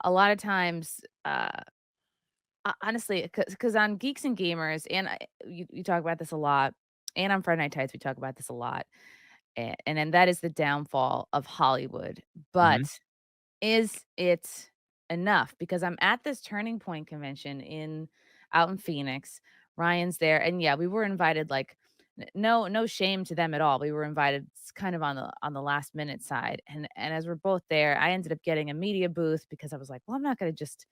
a lot of times, honestly, because on Geeks and Gamers, and you talk about this a lot, and on Friday Night Tights, we talk about this a lot, and then that is the downfall of Hollywood. Mhm. But is it enough? Because I'm at this Turning Point convention out in Phoenix. Ryan's there, and yeah, we were invited. Like, no shame to them at all. We were invited kind of on the last minute side, and as we're both there, I ended up getting a media booth because I was like, well, I'm not going to just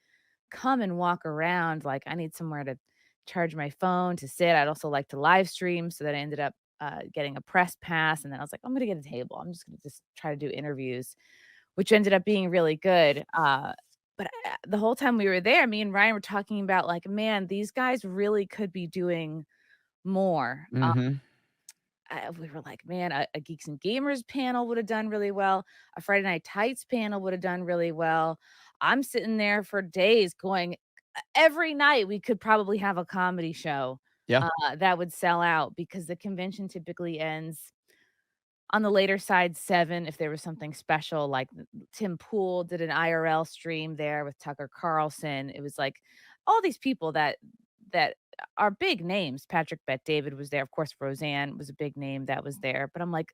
come and walk around. Like, I need somewhere to charge my phone, to sit. I'd also like to live stream, so that I ended up getting a press pass, and then I was like, I'm going to get a table. I'm just going to just try to do interviews, which ended up being really good. But the whole time we were there, me and Ryan were talking about like, man, these guys really could be doing more. Mhm. We were like, man, a Geeks and Gamers panel would have done really well. A Friday Night Tights panel would have done really well. I'm sitting there for days going, every night we could probably have a comedy show Yeah. that would sell out because the convention typically ends on the later side 7 if there was something special, like Tim Pool did an IRL stream there with Tucker Carlson. It was like all these people that are big names. Patrick Bet-David was there. Of course, Roseanne was a big name that was there. But I'm like,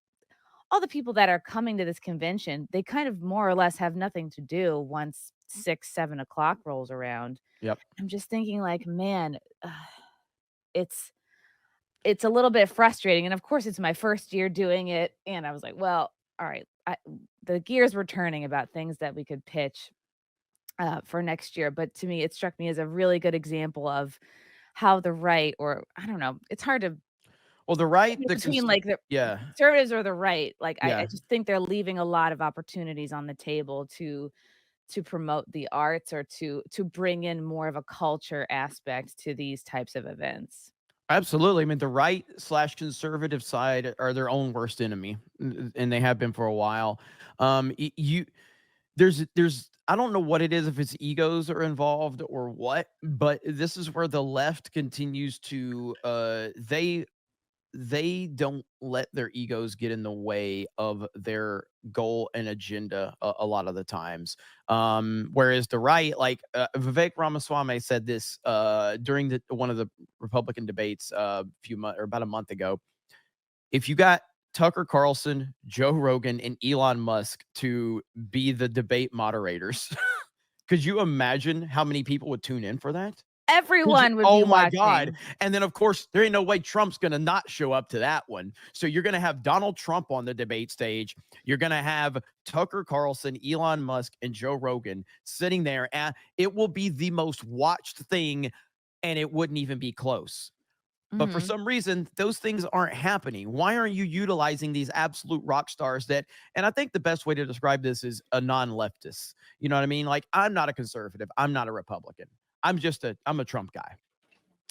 all the people that are coming to this convention, they kind of more or less have nothing to do once 6, 7 o'clock rolls around. Yep. I'm just thinking like, man, it's it's a little bit frustrating, and of course, it's my first year doing it, and I was like, "Well, all right." The gears were turning about things that we could pitch, for next year, but to me, it struck me as a really good example of how the right, or I don't know, it's hard to Well, the right, distinguish between, like, the yeah. conservatives or the right. Like, I Yeah. just think they're leaving a lot of opportunities on the table to promote the arts, or to bring in more of a culture aspect to these types of events. Absolutely. I mean, the right slash conservative side are their own worst enemy, and they have been for a while. You there's I don't know what it is, if it's egos are involved or what, but this is where the left continues to they don't let their egos get in the way of their goal and agenda a lot of the times. Whereas the right, like Vivek Ramaswamy said this during one of the Republican debates few months or about a month ago. If you got Tucker Carlson, Joe Rogan, and Elon Musk to be the debate moderators, could you imagine how many people would tune in for that? Could you Everyone would be Oh my god, watching. and then, of course, there ain't no way Trump's gonna not show up to that one. So you're gonna have Donald Trump on the debate stage. You're gonna have Tucker Carlson, Elon Musk, and Joe Rogan sitting there, and it will be the most watched thing, and it wouldn't even be close. But for Mhm. some reason, those things aren't happening. Why aren't you utilizing these absolute rock stars that, and I think the best way to describe this is a non-leftist. You know what I mean? Like, I'm not a conservative. I'm not a Republican. I'm a Trump guy.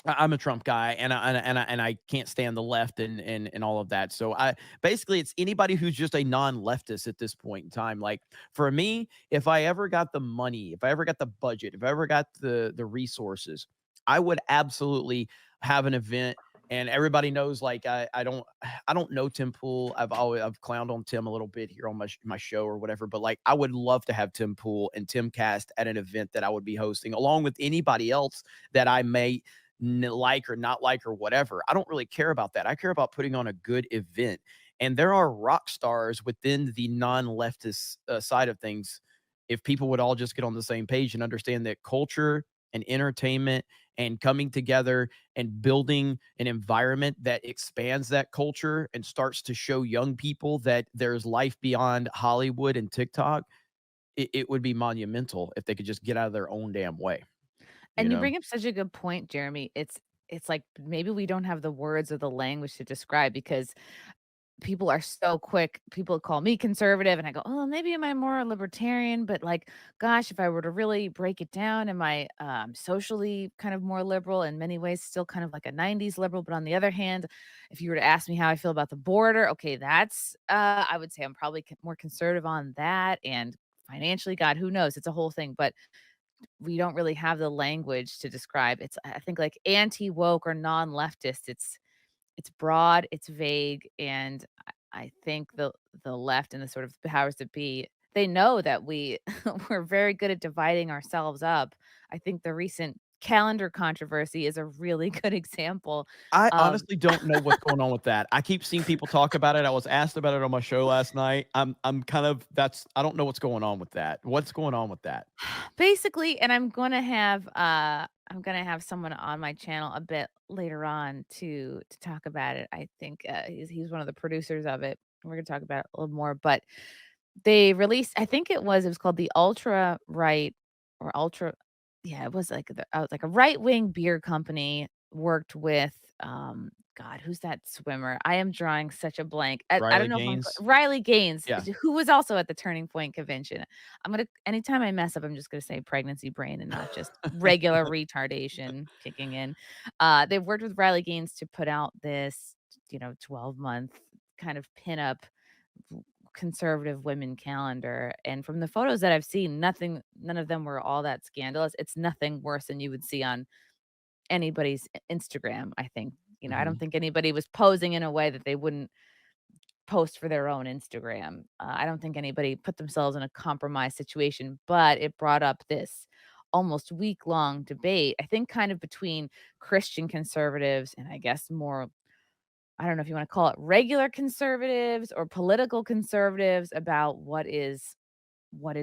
I'm a Trump guy, and I can't stand the left and all of that. So I basically, it's anybody who's just a non-leftist at this point in time. Like, for me, if I ever got the money, if I ever got the budget, if I ever got the resources, I would absolutely have an event. And everybody knows, like, I don't know Tim Pool. I've clowned on Tim a little bit here on my show or whatever, but like, I would love to have Tim Pool and Tim Cast at an event that I would be hosting, along with anybody else that I may like or not like or whatever. I don't really care about that. I care about putting on a good event. And there are rock stars within the non-leftist side of things. If people would all just get on the same page and understand that culture and entertainment and coming together and building an environment that expands that culture and starts to show young people that there's life beyond Hollywood and TikTok, it would be monumental if they could just get out of their own damn way, you And you know? bring up such a good point, Jeremy. It's like maybe we don't have the words or the language to describe, because people are so quick. People call me conservative and I go, "Oh, maybe am I more libertarian?" But like, gosh, if I were to really break it down, am I socially kind of more liberal, in many ways still kind of like a 90s liberal, but on the other hand, if you were to ask me how I feel about the border, okay, that's I would say I'm probably more conservative on that, and financially, God, who knows? It's a whole thing, but we don't really have the language to describe. It's, I think, like anti-woke or non-leftist. It's broad, it's vague, and I think the left and the sort of powers that be they know that we're very good at dividing ourselves up. I think the recent calendar controversy is a really good example I of honestly don't know what's going on with that. I keep seeing people talk about it. I was asked about it on my show last night. I'm kind of that's I don't know what's going on with that. What's going on with that? basically, and I'm gonna have someone on my channel a bit later on to talk about it. I think, he's one of the producers of it. We're gonna talk about it a little more, but they released I think it was called the Ultra Right or Ultra yeah, it was like a right-wing beer company worked with, God, who's that swimmer? I am drawing such a blank. I don't Riley know if I'm Gaines? Riley Gaines, Yeah. who was also at the Turning Point convention. Anytime I mess up, I'm just gonna say pregnancy brain and not just regular retardation kicking in. They've worked with Riley Gaines to put out this, 12-month kind of pinup conservative women calendar, and from the photos that I've seen, none of them were all that scandalous. It's nothing worse than you would see on anybody's Instagram, I think. I don't Mhm. think anybody was posing in a way that they wouldn't post for their own Instagram. I don't think anybody put themselves in a compromised situation, but it brought up this almost week-long debate, I think kind of between Christian conservatives and I guess more I don't know if you wanna call it regular conservatives or political conservatives about what is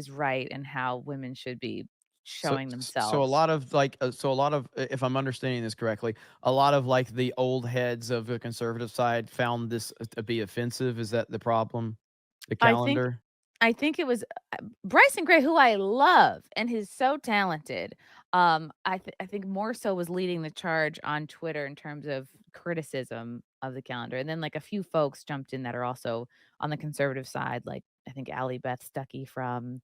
right and how women should be showing So a themselves. lot of like, so a lot of, if I'm understanding this correctly, a lot of like the old heads of the conservative side found this to be offensive. Is that the problem? The I think calendar? I think it was, Bryson Gray, who I love and is so talented. I think more so was leading the charge on Twitter in terms of criticism of the calendar, and then, like, a few folks jumped in that are also on the conservative side, like, I think Allie Beth Stuckey from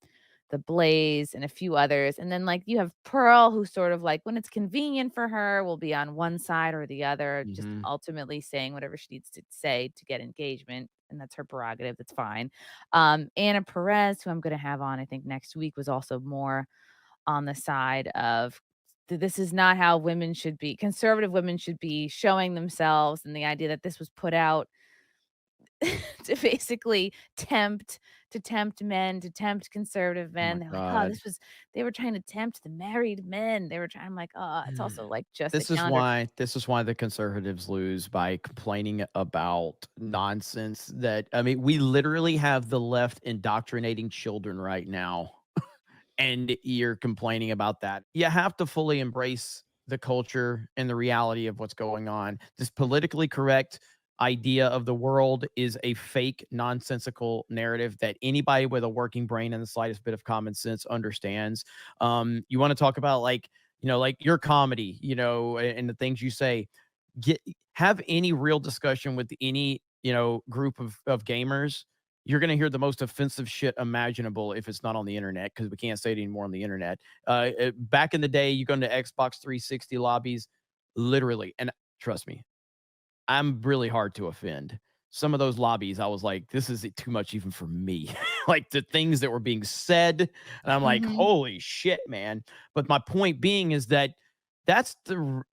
The Blaze and a few others, and then, like, you have Pearl, who sort of, like, when it's convenient for her, will be on one side or the other, just Mhm. ultimately saying whatever she needs to say to get engagement, and that's her prerogative, that's fine. Anna Perez, who I'm gonna have on, I think, next week, was also more on the side of this is not how women should be conservative women should be showing themselves, and the idea that this was put out to basically tempt men, to tempt conservative Oh my men. They're like, "Oh, god. they were trying to tempt the married men." They were trying I'm like, "Oh, it's also, like, just a calendar." This is why the conservatives lose by complaining about nonsense that I mean, we literally have the left indoctrinating children right now, and you're complaining about that. You have to fully embrace the culture and the reality of what's going on. This politically correct idea of the world is a fake, nonsensical narrative that anybody with a working brain and the slightest bit of common sense understands. You want to talk about like, like your comedy, and the things you say, get have any real discussion with any, group of gamers. You're gonna hear the most offensive shit imaginable if it's not on the internet because we can't say it anymore on the internet. Back in the day, you go into Xbox 360 lobbies, literally, and trust me, I'm really hard to offend. Some of those lobbies, I was like, this is too much even for me. Like the things that were being said, and I'm like, Mhm. holy shit, man. But my point being is that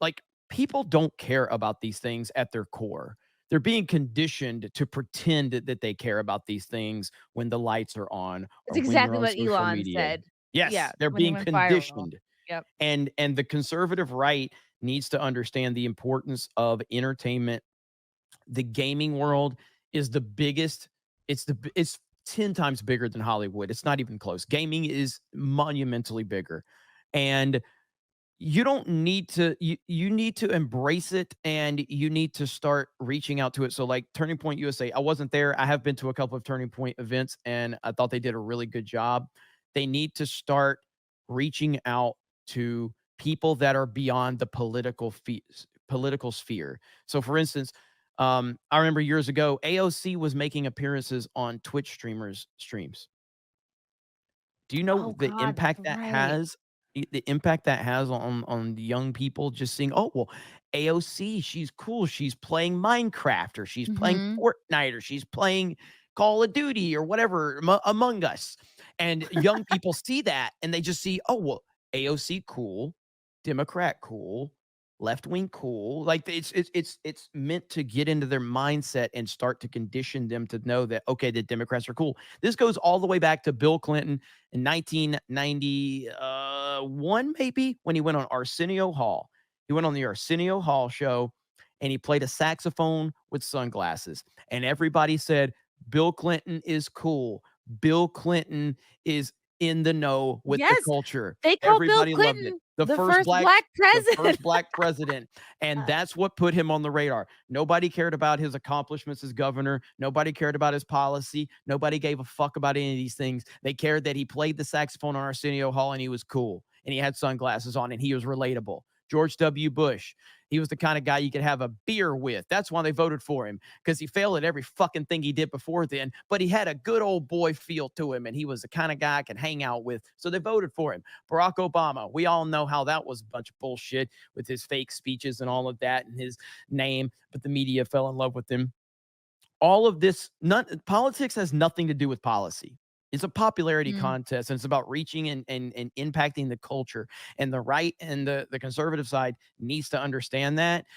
like people don't care about these things at their core. They're being conditioned to pretend that they care about these things when the lights are on It's or when you're exactly on what social Elon media. said. Yeah, Yes, they're when he being went viral. conditioned. Yep. And the conservative right needs to understand the importance of entertainment. The gaming world is the biggest. It's 10 times bigger than Hollywood. It's not even close. Gaming is monumentally bigger. And you don't need to you need to embrace it, and you need to start reaching out to it. So like Turning Point USA, I wasn't there. I have been to a couple of Turning Point events and I thought they did a really good job. They need to start reaching out to people that are beyond the political sphere. So for instance, I remember years ago AOC was making appearances on Twitch streamers streams. Do you know Oh the god, that's impact that right. has the impact that has on the young people just seeing, "Oh, well, AOC, she's cool. She's playing Minecraft, or she's playing Mhm. Fortnite, or she's playing Call of Duty, or whatever, Among Us." And young people see that, and they just see, "Oh, well, AOC cool, Democrat cool. left wing cool. Like it's meant to get into their mindset and start to condition them to know that okay, the Democrats are cool. This goes all the way back to Bill Clinton in 1991, maybe when he went on Arsenio Hall. He went on the Arsenio Hall show and he played a saxophone with sunglasses, and everybody said Bill Clinton is cool. Bill Clinton is in the know with the Yes, culture. they call Bill Everybody loved it. Clinton the first black The president. first black president, and that's what put him on the radar. Nobody cared about his accomplishments as governor. Nobody cared about his policy. Nobody gave a fuck about any of these things. They cared that he played the saxophone on Arsenio Hall and he was cool and he had sunglasses on and he was relatable. George W. Bush, he was the kind of guy you could have a beer with. That's why they voted for him, because he failed at every fucking thing he did before then, but he had a good old boy feel to him, and he was the kind of guy I could hang out with. So they voted for him. Barack Obama, we all know how that was a bunch of bullshit with his fake speeches and all of that and his name, but the media fell in love with him. All of this, politics has nothing to do with policy. It's a popularity Mm, contest, and it's about reaching and impacting the culture. And the right and the conservative side needs to understand that.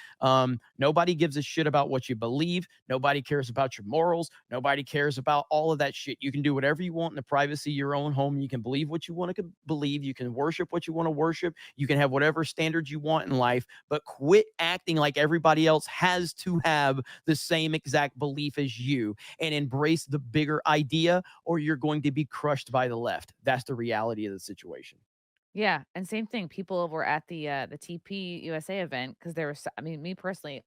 Nobody gives a shit about what you believe. Nobody cares about your morals. Nobody cares about all of that shit. You can do whatever you want in the privacy of your own home. You can believe what you want to believe. You can worship what you want to worship. You can have whatever standards you want in life, but quit acting like everybody else has to have the same exact belief as you and embrace the bigger idea, or you're going to be crushed by the left. That's the reality of the situation. yeah, and same thing, people were at the TP USA event because there was I mean, me personally,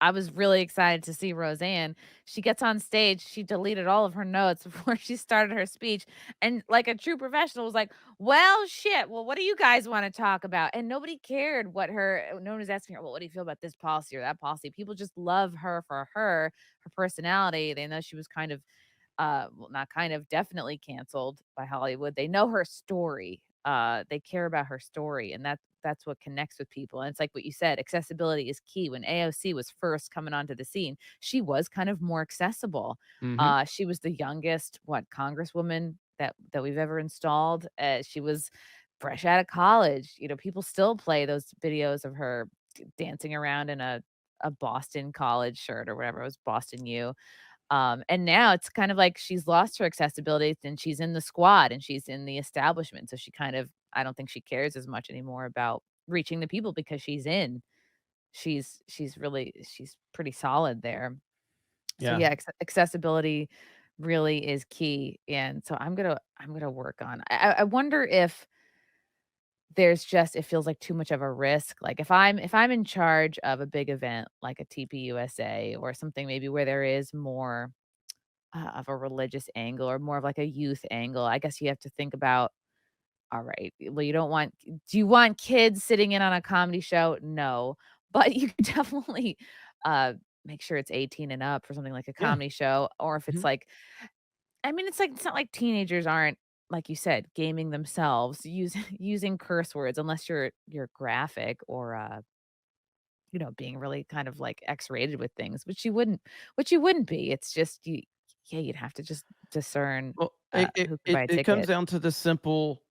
I was really excited to see Roseanne. She gets on stage, she deleted all of her notes before she started her speech, and like a true professional was like, "Well, shit, well, what do you guys wanna talk about?" And nobody cared what no one was asking her, "Well, what do you feel about this policy or that policy?" People just love her for her personality. They know she was kind of well, not kind of, definitely canceled by Hollywood. They know her story. They care about her story, and that's what connects with people. And it's like what you said, accessibility is key. When AOC was first coming onto the scene, she was kind of more accessible. Mm-hmm. She was the youngest, what, congresswoman that we've ever installed. She was fresh out of college. You know, people still play those videos of her dancing around in a Boston college shirt or whatever. It was Boston U. And now it's kind of like she's lost her accessibility and she's in the squad and she's in the establishment. So she kind of, I don't think she cares as much anymore about reaching the people because she's in. She's pretty solid there. So Yeah. yeah, accessibility really is key. And so I'm gonna work on. I wonder if there's just it feels like too much of a risk. Like if I'm in charge of a big event like a TPUSA or something maybe where there is more of a religious angle or more of like a youth angle. I guess you have to think about, all right, well, you don't want do you want kids sitting in on a comedy show? No. But you can definitely uh make sure it's 18 and up for something like a Yeah. comedy show. Or if it's Mhm. like I mean, it's like it's not like teenagers aren't, like you said, gaming themselves, using curse words unless you're graphic or being really kind of like X-rated with things, which you wouldn't be. It's just you yeah, you'd have to just discern, Well, it, it who could it buy a it comes ticket. down to the simple: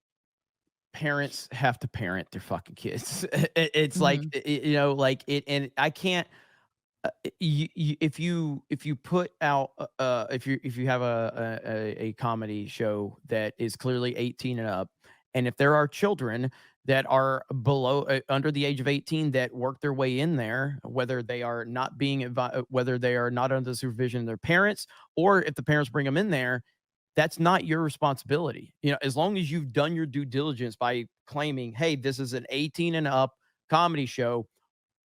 parents have to parent their fucking kids. It's like Mhm. like it, and I can't. If you put out if you have a comedy show that is clearly 18 and up, and if there are children that are below under the age of 18 that work their way in there, whether they are not whether they are not under the supervision of their parents, or if the parents bring them in there, that's not your responsibility. As long as you've done your due diligence by claiming, hey, this is an 18 and up comedy show.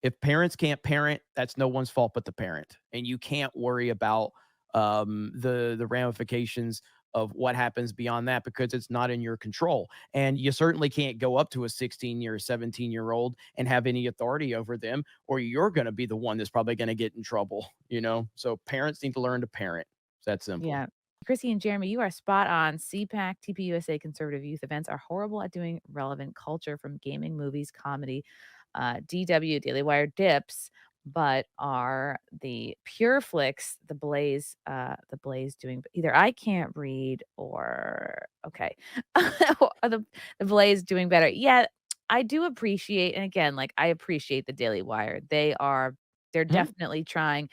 If parents can't parent, that's no one's fault but the parent, and you can't worry about the ramifications of what happens beyond that because it's not in your control. And you certainly can't go up to a 16-year, 17-year-old and have any authority over them, or you're going to be the one that's probably going to get in trouble. So parents need to learn to parent. It's that simple. Yeah. Chrissy and Jeremy, you are spot on. CPAC, TPUSA conservative youth events are horrible at doing relevant culture from gaming, movies, comedy, DW, Daily Wire dips, but are the pure flicks, the Blaze doing either I can't read or okay. Or the Blaze doing better. Yeah, I do appreciate, and again, like, I appreciate the Daily Wire. They're Mhm. definitely trying.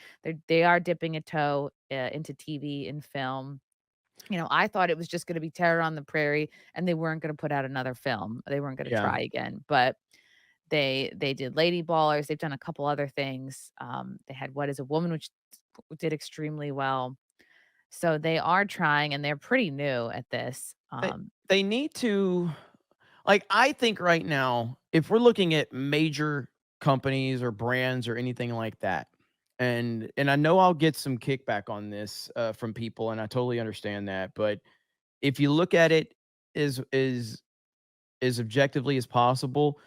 They are dipping a toe, into TV and film. I thought it was just gonna be Terror on the Prairie, and they weren't gonna put out another film. They weren't gonna Yeah. try again, but they did Lady Ballers. They've done a couple other things. They had What Is a Woman, which did extremely well. So they are trying, and they're pretty new at this. They they need to, like, I think right now, if we're looking at major companies or brands or anything like that, and I know I'll get some kickback on this, from people, and I totally understand that, but if you look at it as objectively as possible,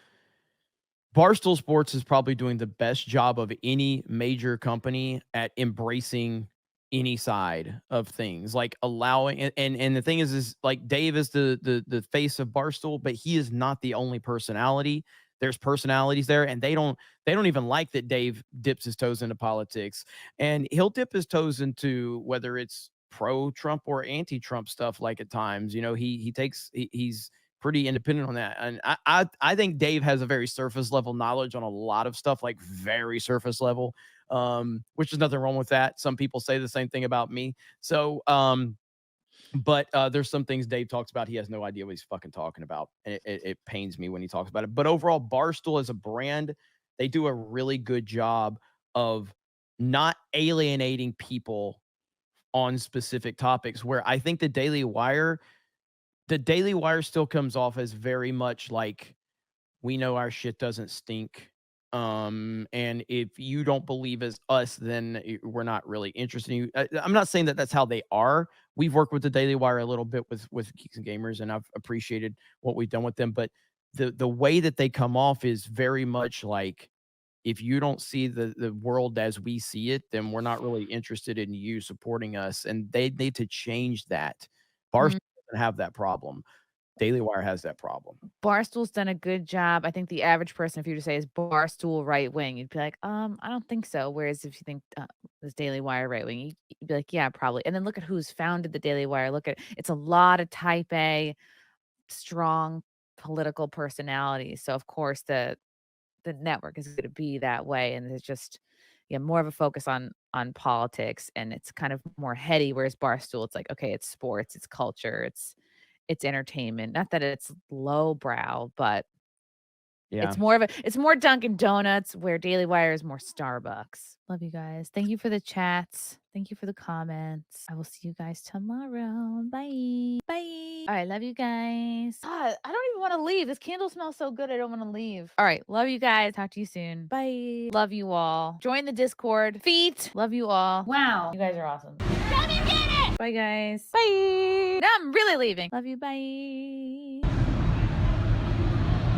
Barstool Sports is probably doing the best job of any major company at embracing any side of things, like allowing, and the thing is like Dave is the face of Barstool, but he is not the only personality. There's personalities there, and they don't even like that Dave dips his toes into politics, and he'll dip his toes into whether it's pro Trump or anti Trump stuff. Like at times, he's pretty independent on that. And I think Dave has a very surface level knowledge on a lot of stuff, like very surface level, which is nothing wrong with that. Some people say the same thing about me. So, but there's some things Dave talks about. He has no idea what he's fucking talking about. And it pains me when he talks about it. But overall, Barstool as a brand, they do a really good job of not alienating people on specific topics. Where I think the Daily Wire still comes off as very much like, we know our shit doesn't stink. And if you don't believe as us, then we're not really interested in you. I'm not saying that that's how they are. We've worked with the Daily Wire a little bit with Geeks and Gamers, and I've appreciated what we've done with them. But the way that they come off is very much like, if you don't see the world as we see it, then we're not really interested in you supporting us. And they need to change that. Barstool doesn't have that problem. Daily Wire has that problem. Barstool's done a good job. I think the average person, if you were to say, "Is Barstool right wing?" You'd be like, I don't think so." Whereas if you think, "Is Daily Wire right wing?" You'd be like, "Yeah, probably." And then look at who's founded the Daily Wire. Look at it's a lot of type A, strong political personalities. So, of course, the network is gonna be that way, and there's just, yeah, more of a focus on politics, and it's kind of more heady, whereas Barstool, it's like, okay, it's sports, it's culture, it's entertainment. Not that it's lowbrow, but Yeah. it's more Dunkin' Donuts, where Daily Wire is more Starbucks. Love you guys. Thank you for the chats. Thank you for the comments. I will see you guys tomorrow. Bye. Bye. All right, love you guys. God, I don't even wanna leave. This candle smells so good, I don't wanna leave. All right, love you guys. Talk to you soon. Bye. Love you all. Join the Discord. Feet. Love you all. Wow. You guys are awesome. Come and get it! Bye, guys. Bye. Now I'm really leaving. Love you. Bye.